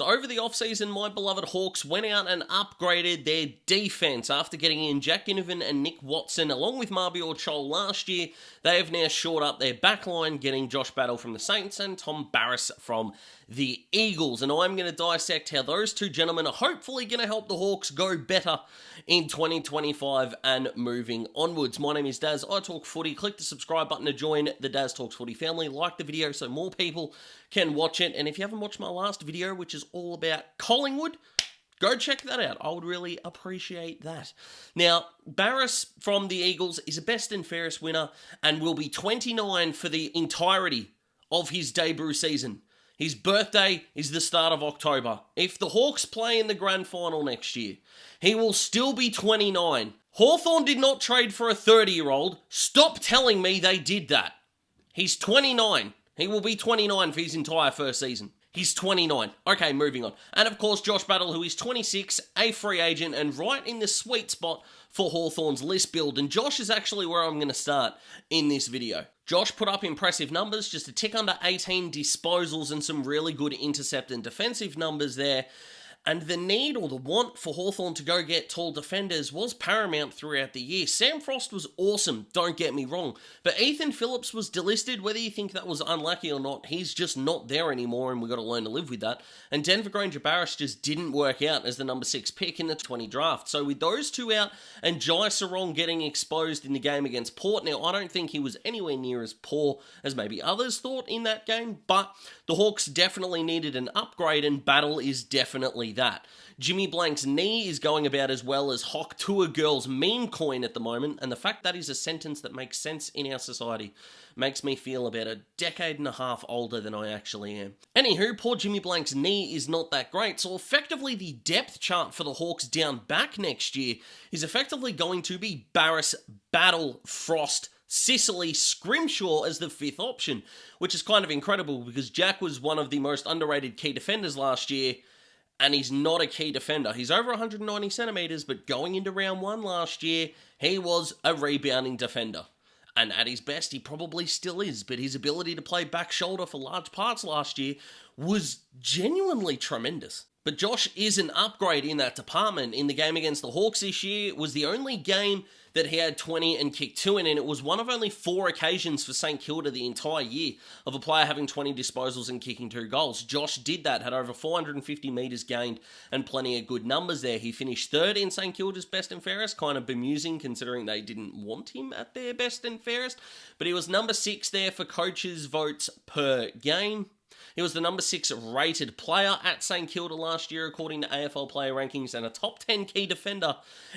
So over the offseason, my beloved Hawks went out and upgraded their defense after getting in Jack Ginnivan and Nick Watson along with Marbior Chol last year. They have now shored up their backline, getting Josh Battle from the Saints and Tom Barrass from the Eagles. And I'm going to dissect how those two gentlemen are hopefully going to help the Hawks go better in 2025 and moving onwards. My name is Daz. I talk footy. Click the subscribe button to join the Daz Talks Footy family. Like the video so more people can watch it. And if you haven't watched my last video, which is all about Collingwood, go check that out. I would really appreciate that. Now, Barrass from the Eagles is a best and fairest winner and will be 29 for the entirety of his debut season. His birthday is the start of October. If the Hawks play in the grand final next year, he will still be 29. Hawthorn did not trade for a 30-year-old. Stop telling me they did that. He's 29. He will be 29 for his entire first season. He's 29. Okay, moving on. And of course, Josh Battle, who is 26, a free agent, and right in the sweet spot for Hawthorn's list build. And Josh is actually where I'm going to start in this video. Josh put up impressive numbers, just a tick under 18 disposals and some really good intercept and defensive numbers there. And the need or the want for Hawthorn to go get tall defenders was paramount throughout the year. Sam Frost was awesome, don't get me wrong. But Ethan Phillips was delisted. Whether you think that was unlucky or not, he's just not there anymore, and we've got to learn to live with that. And Denver Granger Barrass just didn't work out as the number 6 pick in the 20 draft. So with those two out and Jai Sarong getting exposed in the game against Port, now I don't think he was anywhere near as poor as maybe others thought in that game, but the Hawks definitely needed an upgrade, and Battle is definitely that. Jimmy Blank's knee is going about as well as Hawk Tour Girl's meme coin at the moment, and the fact that is a sentence that makes sense in our society makes me feel about a decade and a half older than I actually am. Anywho, poor Jimmy Blank's knee is not that great, so effectively the depth chart for the Hawks down back next year is effectively going to be Barrass, Battle, Frost, Sicily, Scrimshaw as the 5th option, which is kind of incredible because Jack was one of the most underrated key defenders last year, and he's not a key defender. He's over 190 centimetres, but going into round 1 last year, he was a rebounding defender. And at his best, he probably still is, but his ability to play back shoulder for large parts last year was genuinely tremendous. But Josh is an upgrade in that department. In the game against the Hawks this year, it was the only game that he had 20 and kicked 2 in, and it was one of only 4 occasions for St Kilda the entire year of a player having 20 disposals and kicking 2 goals. Josh did that, had over 450 metres gained and plenty of good numbers there. He finished 3rd in St Kilda's best and fairest, kind of bemusing considering they didn't want him at their best and fairest, but he was number 6 there for coaches' votes per game. He was the number 6 rated player at St Kilda last year according to AFL player rankings, and a top 10 key defender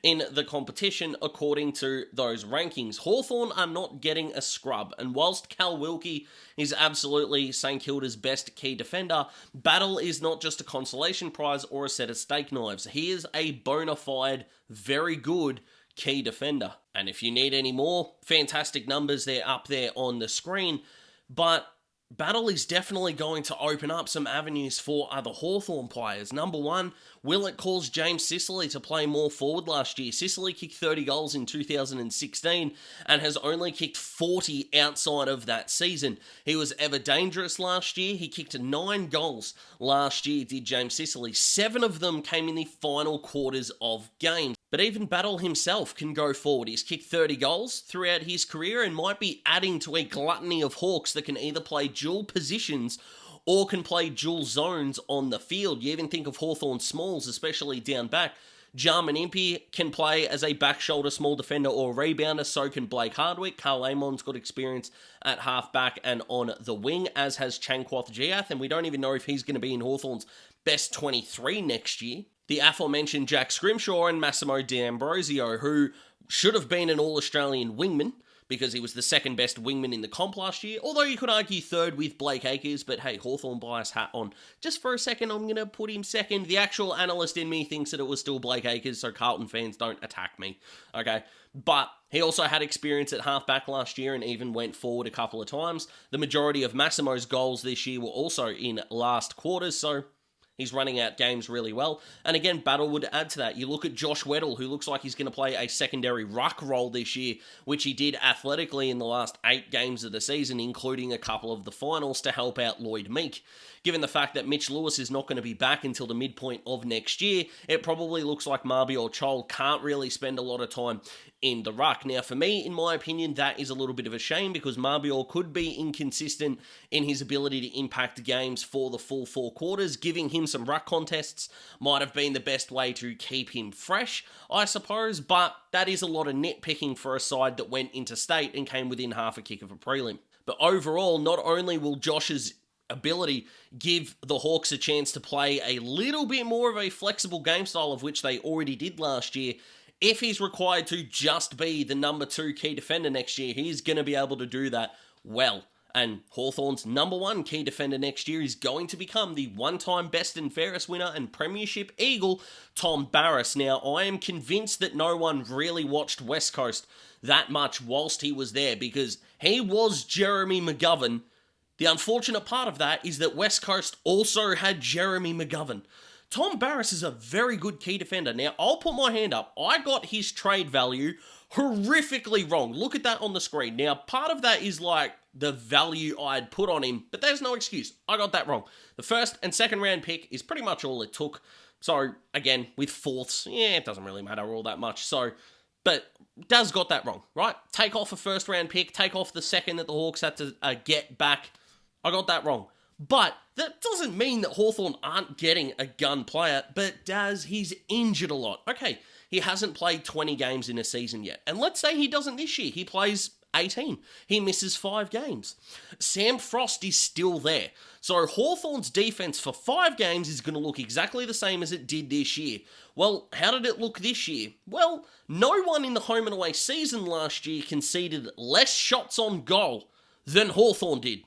in the competition according to those rankings. Hawthorn are not getting a scrub, and whilst Cal Wilkie is absolutely St Kilda's best key defender, Battle is not just a consolation prize or a set of steak knives. He is a bona fide, very good key defender. And if you need any more fantastic numbers, they're up there on the screen, but Battle is definitely going to open up some avenues for other Hawthorn players. Number 1, will it cause James Sicily to play more forward last year? Sicily kicked 30 goals in 2016 and has only kicked 40 outside of that season. He was ever dangerous last year. He kicked 9 goals last year, did James Sicily. 7 of them came in the final quarters of games. But even Battle himself can go forward. He's kicked 30 goals throughout his career and might be adding to a gluttony of Hawks that can either play dual positions or can play dual zones on the field. You even think of Hawthorn Smalls, especially down back. Jarman Impey can play as a back shoulder small defender or rebounder, so can Blake Hardwick. Carl Amon's got experience at half-back and on the wing, as has Chankwath Giath, and we don't even know if he's going to be in Hawthorn's best 23 next year. The aforementioned Jack Scrimshaw and Massimo D'Ambrosio, who should have been an All-Australian wingman, because he was the 2nd best wingman in the comp last year, although you could argue 3rd with Blake Acres, but hey, Hawthorn bias hat on. Just for a second, I'm going to put him 2nd. The actual analyst in me thinks that it was still Blake Acres, so Carlton fans don't attack me, okay? But he also had experience at halfback last year and even went forward a couple of times. The majority of Massimo's goals this year were also in last quarters, so He's running out games really well. And again, Battle would add to that. You look at Josh Weddle, who looks like he's going to play a secondary ruck role this year, which he did athletically in the last 8 games of the season, including a couple of the finals to help out Lloyd Meek. Given the fact that Mitch Lewis is not going to be back until the midpoint of next year, it probably looks like Mabior Chol can't really spend a lot of time in the ruck. Now, for me, in my opinion, that is a little bit of a shame because Mabior could be inconsistent in his ability to impact games for the full 4 quarters. Giving him some ruck contests might have been the best way to keep him fresh, I suppose, but that is a lot of nitpicking for a side that went interstate and came within half a kick of a prelim. But overall, not only will Josh's ability give the Hawks a chance to play a little bit more of a flexible game style, of which they already did last year. If he's required to just be the number 2 key defender next year, he's going to be able to do that well. And Hawthorn's number 1 key defender next year is going to become the one-time best and fairest winner and premiership eagle, Tom Barrass. Now, I am convinced that no one really watched West Coast that much whilst he was there because he was Jeremy McGovern. The unfortunate part of that is that West Coast also had Jeremy McGovern. Tom Barrass is a very good key defender. Now, I'll put my hand up. I got his trade value horrifically wrong. Look at that on the screen. Now, part of that is like the value I'd put on him, but there's no excuse. I got that wrong. The first and second round pick is pretty much all it took. So, again, with fourths, it doesn't really matter all that much. So, but Daz got that wrong, right? Take off a first round pick, take off the second that the Hawks had to get back. I got that wrong. But that doesn't mean that Hawthorn aren't getting a gun player, but Daz, he's injured a lot. Okay, he hasn't played 20 games in a season yet. And let's say he doesn't this year. He plays 18. He misses 5 games. Sam Frost is still there. So Hawthorn's defense for 5 games is going to look exactly the same as it did this year. Well, how did it look this year? Well, no one in the home and away season last year conceded less shots on goal than Hawthorn did.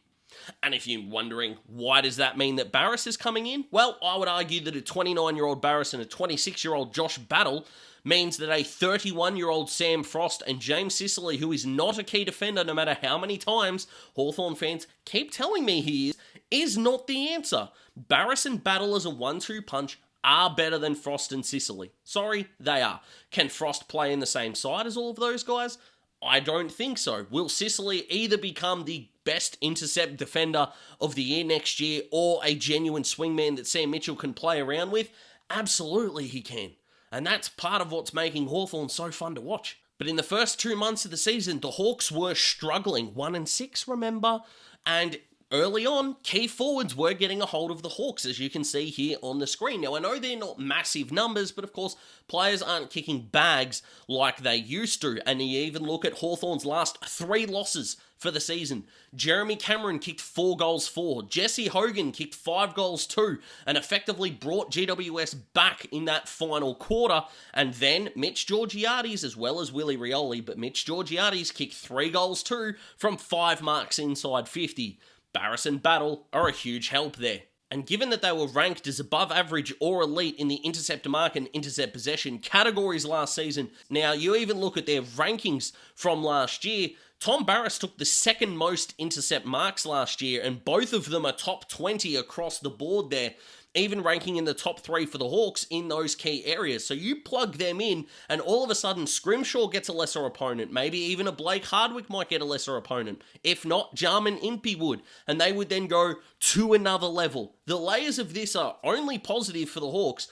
And if you're wondering, why does that mean that Barrass is coming in? Well, I would argue that a 29-year-old Barrass and a 26-year-old Josh Battle means that a 31-year-old Sam Frost and James Sicily, who is not a key defender no matter how many times Hawthorn fans keep telling me he is not the answer. Barrass and Battle as a 1-2 punch are better than Frost and Sicily. Sorry, they are. Can Frost play in the same side as all of those guys? I don't think so. Will Sicily either become the best intercept defender of the year next year or a genuine swingman that Sam Mitchell can play around with? Absolutely he can. And that's part of what's making Hawthorn so fun to watch. But in the first 2 months of the season, the Hawks were struggling. 1-6, remember? And early on, key forwards were getting a hold of the Hawks, as you can see here on the screen. Now, I know they're not massive numbers, but of course, players aren't kicking bags like they used to. And you even look at Hawthorn's last 3 losses for the season. Jeremy Cameron kicked 4 goals for. Jesse Hogan kicked 5 goals too, and effectively brought GWS back in that final quarter. And then Mitch Georgiades, as well as Willie Rioli, but Mitch Georgiades kicked 3 goals too from 5 marks inside 50. Barrass and Battle are a huge help there. And given that they were ranked as above average or elite in the intercept mark and intercept possession categories last season, now you even look at their rankings from last year, Tom Barrass took the second most intercept marks last year, and both of them are top 20 across the board there, even ranking in the top 3 for the Hawks in those key areas. So you plug them in, and all of a sudden, Scrimshaw gets a lesser opponent. Maybe even a Blake Hardwick might get a lesser opponent. If not, Jarman Impey would, and they would then go to another level. The layers of this are only positive for the Hawks,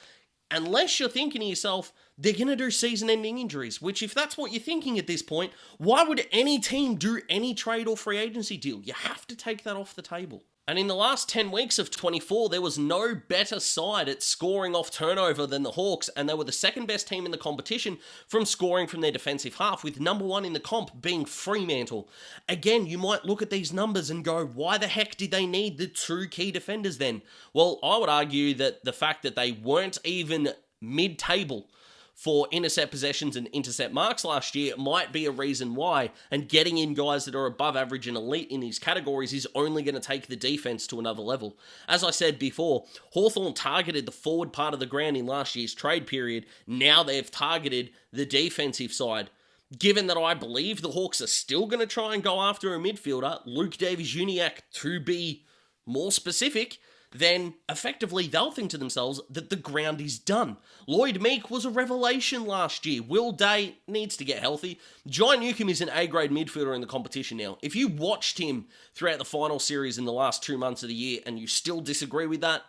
unless you're thinking to yourself, they're going to do season-ending injuries, which if that's what you're thinking at this point, why would any team do any trade or free agency deal? You have to take that off the table. And in the last 10 weeks of 24, there was no better side at scoring off turnover than the Hawks, and they were the second best team in the competition from scoring from their defensive half, with number 1 in the comp being Fremantle. Again, you might look at these numbers and go, why the heck did they need the 2 key defenders then? Well, I would argue that the fact that they weren't even mid-table for intercept possessions and intercept marks last year might be a reason why, and getting in guys that are above average and elite in these categories is only going to take the defense to another level. As I said before, Hawthorn targeted the forward part of the ground in last year's trade period. Now they've targeted the defensive side. Given that I believe the Hawks are still going to try and go after a midfielder, Luke Davies-Uniacke to be more specific, then effectively they'll think to themselves that the ground is done. Lloyd Meek was a revelation last year. Will Day needs to get healthy. John Newcombe is an A-grade midfielder in the competition now. If you watched him throughout the final series in the last 2 months of the year and you still disagree with that,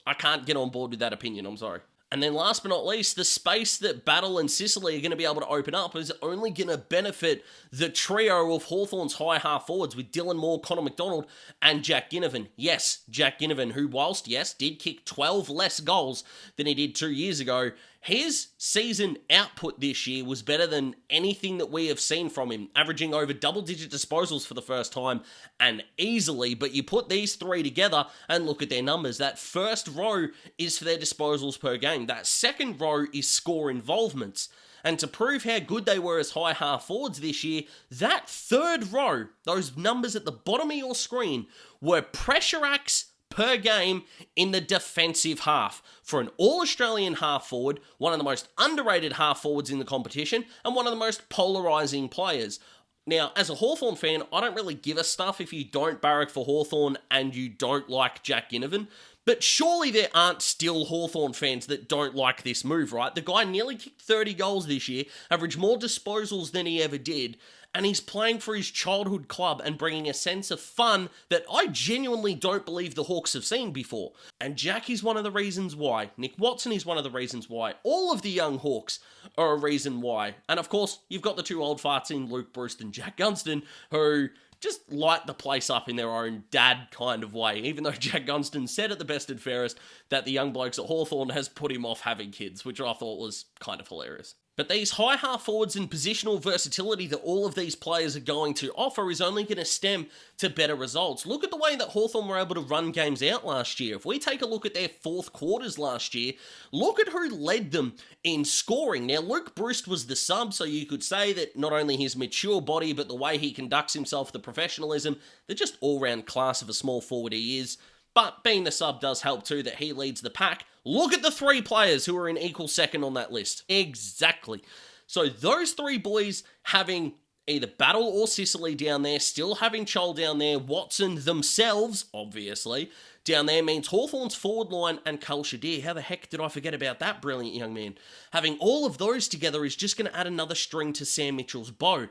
I can't get on board with that opinion, I'm sorry. And then last but not least, the space that Battle and Sicily are going to be able to open up is only going to benefit the trio of Hawthorn's high half forwards with Dylan Moore, Connor McDonald, and Jack Ginnivan. Yes, Jack Ginnivan, who whilst, yes, did kick 12 less goals than he did 2 years ago, his season output this year was better than anything that we have seen from him, averaging over double-digit disposals for the first time, and easily. But you put these three together and look at their numbers. That first row is for their disposals per game. That second row is score involvements. And to prove how good they were as high half forwards this year, that third row, those numbers at the bottom of your screen, were pressure acts per game in the defensive half. For an all-Australian half forward, one of the most underrated half forwards in the competition, and one of the most polarising players. Now, as a Hawthorn fan, I don't really give a stuff if you don't barrack for Hawthorn and you don't like Jack Ginnivan, but surely there aren't still Hawthorn fans that don't like this move, right? The guy nearly kicked 30 goals this year, averaged more disposals than he ever did, and he's playing for his childhood club and bringing a sense of fun that I genuinely don't believe the Hawks have seen before. And Jack is one of the reasons why. Nick Watson is one of the reasons why. All of the young Hawks are a reason why. And of course, you've got the two old farts in Luke Breust and Jack Gunston, who just light the place up in their own dad kind of way, even though Jack Gunston said at the best and fairest that the young blokes at Hawthorn has put him off having kids, which I thought was kind of hilarious. But these high half forwards and positional versatility that all of these players are going to offer is only going to stem to better results. Look at the way that Hawthorn were able to run games out last year. If we take a look at their fourth quarters last year, look at who led them in scoring. Now, Luke Breust was the sub, so you could say that not only his mature body, but the way he conducts himself, the professionalism, the just all-round class of a small forward he is. But being the sub does help too, that he leads the pack. Look at the three players who are in equal second on that list. Exactly. So those three boys having either Battle or Sicily down there, still having Chol down there, Watson themselves, obviously, down there means Hawthorn's forward line and Kal Shadir. How the heck did I forget about that brilliant young man? Having all of those together is just going to add another string to Sam Mitchell's bow.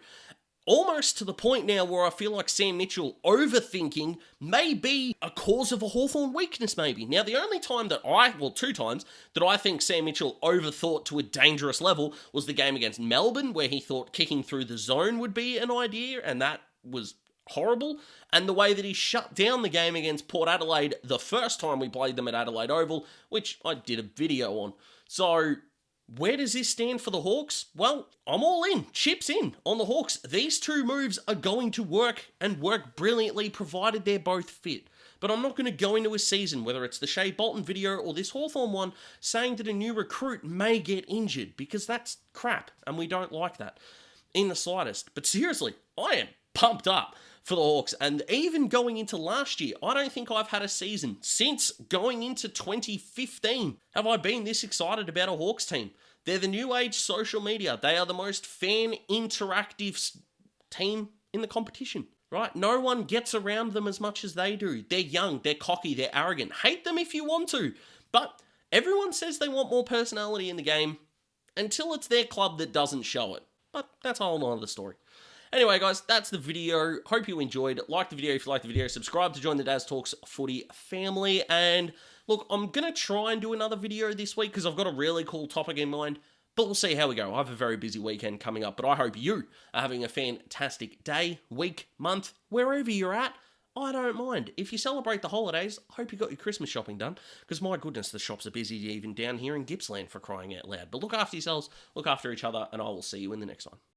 Almost to the point now where I feel like Sam Mitchell overthinking may be a cause of a Hawthorn weakness, maybe. Now, the only time that two times that I think Sam Mitchell overthought to a dangerous level was the game against Melbourne, where he thought kicking through the zone would be an idea, and that was horrible. And the way that he shut down the game against Port Adelaide the first time we played them at Adelaide Oval, which I did a video on. So where does this stand for the Hawks? Well, I'm all in. Chips in on the Hawks. These two moves are going to work and work brilliantly provided they're both fit. But I'm not going to go into a season, whether it's the Shea Bolton video or this Hawthorn one, saying that a new recruit may get injured, because that's crap and we don't like that in the slightest. But seriously, I am pumped up for the Hawks, and even going into last year, I don't think I've had a season since going into 2015 have I been this excited about a Hawks team. They're the new age social media. They are the most fan interactive team in the competition, right? No one gets around them as much as they do. They're young, they're cocky, they're arrogant. Hate them if you want to, but everyone says they want more personality in the game until it's their club that doesn't show it. But that's a whole nother story. Anyway, guys, that's the video. Hope you enjoyed. Like the video if you like the video. Subscribe to join the Daz Talks Footy family. And look, I'm going to try and do another video this week because I've got a really cool topic in mind. But we'll see how we go. I have a very busy weekend coming up. But I hope you are having a fantastic day, week, month, wherever you're at. I don't mind. If you celebrate the holidays, I hope you got your Christmas shopping done. Because my goodness, the shops are busy even down here in Gippsland, for crying out loud. But look after yourselves, look after each other, and I will see you in the next one.